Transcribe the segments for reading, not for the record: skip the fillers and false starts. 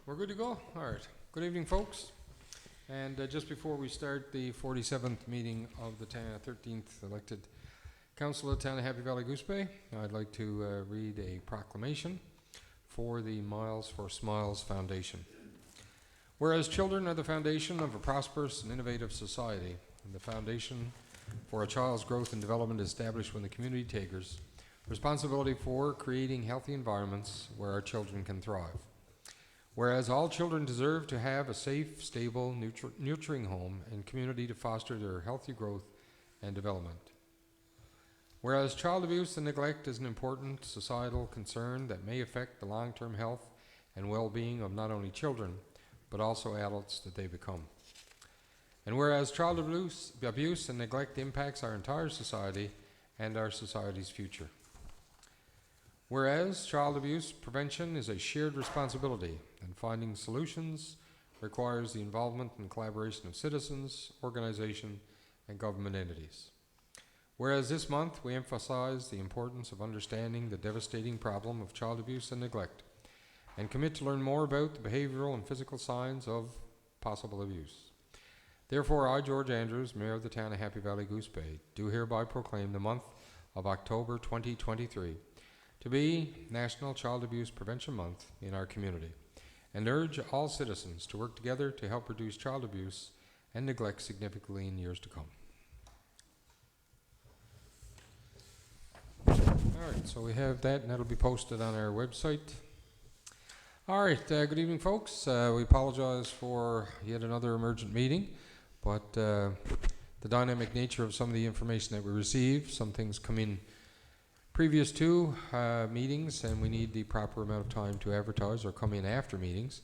We're good to go? All right. Good evening, folks. And just before we start the 47th meeting of the 13th elected council of the town of Happy Valley Goose Bay, I'd like to read a proclamation for the Miles for Smiles Foundation. Whereas children are the foundation of a prosperous and innovative society, and the foundation for a child's growth and development is established when the community takes responsibility for creating healthy environments where our children can thrive. Whereas all children deserve to have a safe, stable, nurturing home and community to foster their healthy growth and development. Whereas child abuse and neglect is an important societal concern that may affect the long-term health and well-being of not only children, but also adults that they become. And whereas child abuse and neglect impacts our entire society and our society's future. Whereas child abuse prevention is a shared responsibility, and finding solutions requires the involvement and collaboration of citizens, organizations, and government entities. Whereas this month we emphasize the importance of understanding the devastating problem of child abuse and neglect, and commit to learn more about the behavioral and physical signs of possible abuse. Therefore, I, George Andrews, Mayor of the town of Happy Valley Goose Bay, do hereby proclaim the month of October 2023 to be National Child Abuse Prevention Month in our community, and urge all citizens to work together to help reduce child abuse and neglect significantly in years to come. All right, so we have that, and that'll be posted on our website. All right, good evening, folks. We apologize for yet another emergent meeting, but the dynamic nature of some of the information that we receive, some things come in previous to meetings, and we need the proper amount of time to advertise or come in after meetings,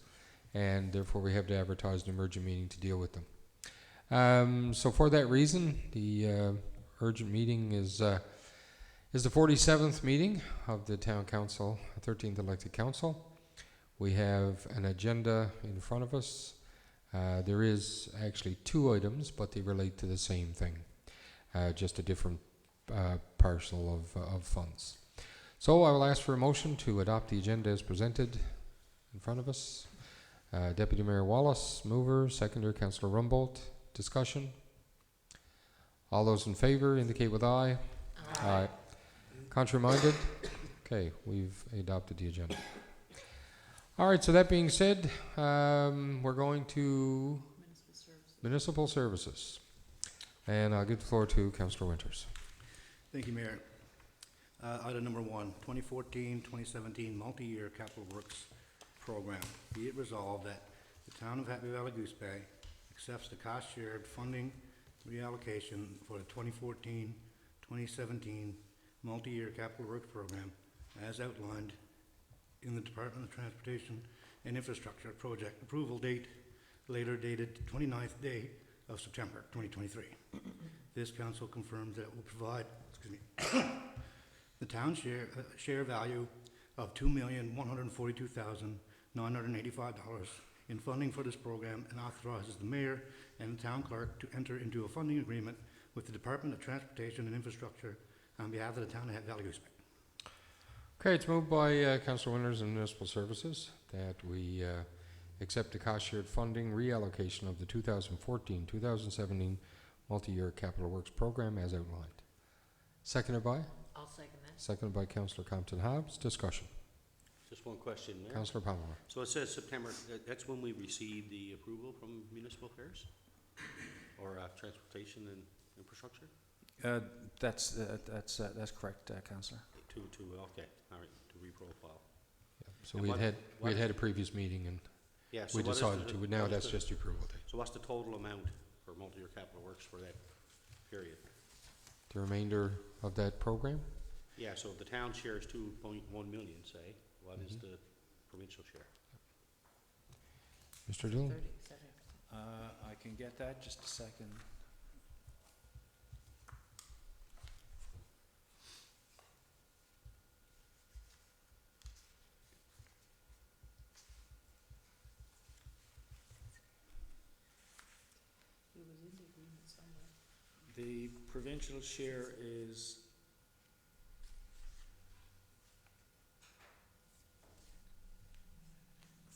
and therefore we have to advertise an emergent meeting to deal with them. So for that reason, the urgent meeting is the 47th meeting of the Town Council, 13th elected council. We have an agenda in front of us. There is actually two items, but they relate to the same thing, just a different parcel of funds. So I will ask for a motion to adopt the agenda as presented in front of us. Deputy Mayor Wallace, mover. Seconder, Councillor Rumbold. Discussion. All those in favor indicate with aye. Aye. Aye. Contrary minded? Okay, we've adopted the agenda. All right, so that being said, we're going to Municipal Services. And I'll give the floor to Councillor Winters. Thank you, Mayor. Item number 1, 2014-2017 Multi-Year Capital Works Program. Be it resolved that the Town of Happy Valley Goose Bay accepts the cost-shared funding reallocation for the 2014-2017 Multi-Year Capital Works Program as outlined in the Department of Transportation and Infrastructure project approval date, later dated 29th day of September 2023. This council confirms that it will provide the town share value of $2,142,985 in funding for this program, and authorizes the mayor and the town clerk to enter into a funding agreement with the Department of Transportation and Infrastructure on behalf of the town of Happy Valley Goose Bay. Okay, it's moved by Councillor Winters and Municipal Services that we accept the cost-shared funding reallocation of the 2014-2017 Multi-Year Capital Works Program as outlined. Seconded by? I'll second that. Seconded by Councillor Compton-Hobbs. Discussion. Just one question, Mayor. Councillor Palmer. So it says September, that's when we received the approval from Municipal Affairs? Or Transportation and Infrastructure? That's correct, Councillor. Okay, all right, to reprofile. Yeah. So we had a previous meeting, and yeah, so we decided to. Now that's just the approval date. So what's the total amount for multi-year capital works for that period? The remainder of that program? Yeah, so if the town share is 2.1 million, say, what is the provincial share? Mr. Dillon? I can get that, just a second. The provincial share is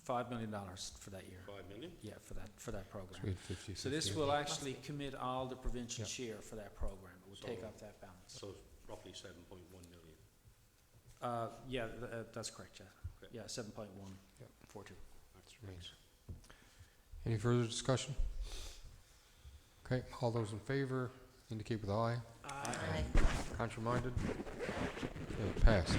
$5 million for that year. 5 million? Yeah, for that program. So we had 50, So this 50. will actually commit all the provincial Yeah. share for that program. It will take So- up that balance. So roughly 7.1 million. Yeah, that's correct, yeah. Okay. Yeah, 7.142. That's Thanks. Any further discussion? Okay, all those in favor indicate with aye. Aye. Contrary-minded? Okay, passed.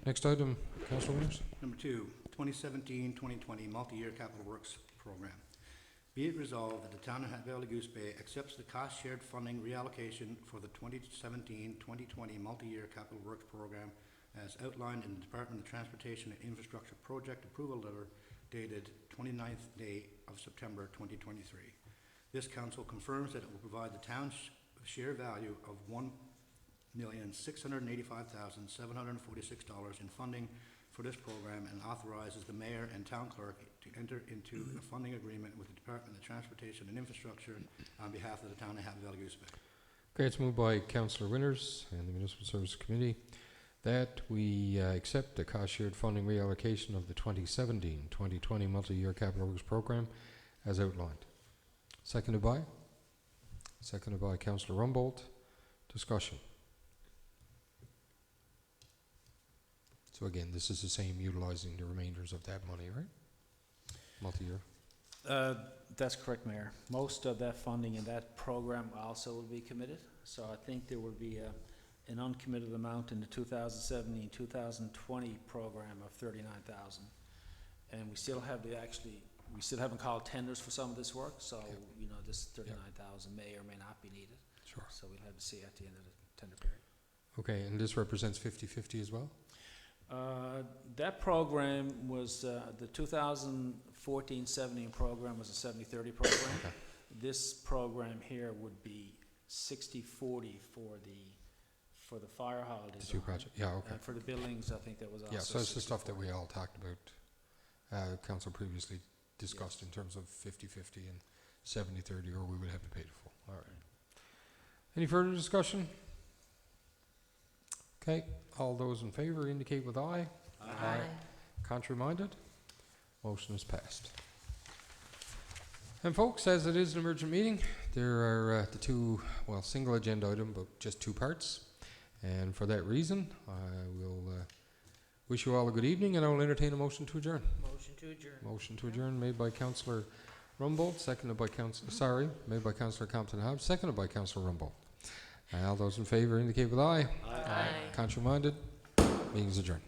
Next item, Councillor Winters? Number 2, 2017-2020 Multi-Year Capital Works Program. Be it resolved that the town of Hat Valley Goose Bay accepts the cost-shared funding reallocation for the 2017-2020 Multi-Year Capital Works Program as outlined in the Department of Transportation and Infrastructure Project Approval Letter dated 29th day of September 2023. This council confirms that it will provide the town's share value of $1,685,746 in funding for this program and authorizes the mayor and town clerk to enter into a funding agreement with the Department of Transportation and Infrastructure on behalf of the town of Hat Valley Goose Bay. Okay, it's moved by Councillor Winters and the Municipal Services Committee that we accept the cost-shared funding reallocation of the 2017-2020 Multi-Year Capital Works Program as outlined. Seconded by? Seconded by Councillor Rumbold. Discussion. So again, this is the same, utilizing the remainders of that money, right? Multi-year. That's correct, Mayor. Most of that funding in that program also will be committed. So I think there will be an uncommitted amount in the 2017-2020 program of $39,000. And we still have we still haven't called tenders for some of this work, so, you know, this 39,000 may or may not be needed. Sure. So we'll have to see at the end of the tender period. Okay, and this represents 50-50 as well? That program was, the 2014-17 program was a 70-30 program. Okay. This program here would be 60-40 for the fire hall The design. two projects, yeah, okay. And for the buildings, I think that was also Yeah, so it's the stuff that 60-40. we all talked about, council previously discussed in terms of 50-50 and 70-30, or we would have to pay the full. All right. Any further discussion? Okay, all those in favor indicate with aye. Aye. Contrary-minded? Motion is passed. And folks, as it is an emergent meeting, there are the two, well, single agenda item, but just two parts. And for that reason, I will wish you all a good evening, and I will entertain a motion to adjourn. Motion to adjourn. Motion to adjourn made by Councillor Rumbold, seconded by made by Councillor Compton Hobbs, seconded by Councillor Rumbold. All those in favor indicate with aye. Aye. Contrary-minded? Meeting is adjourned.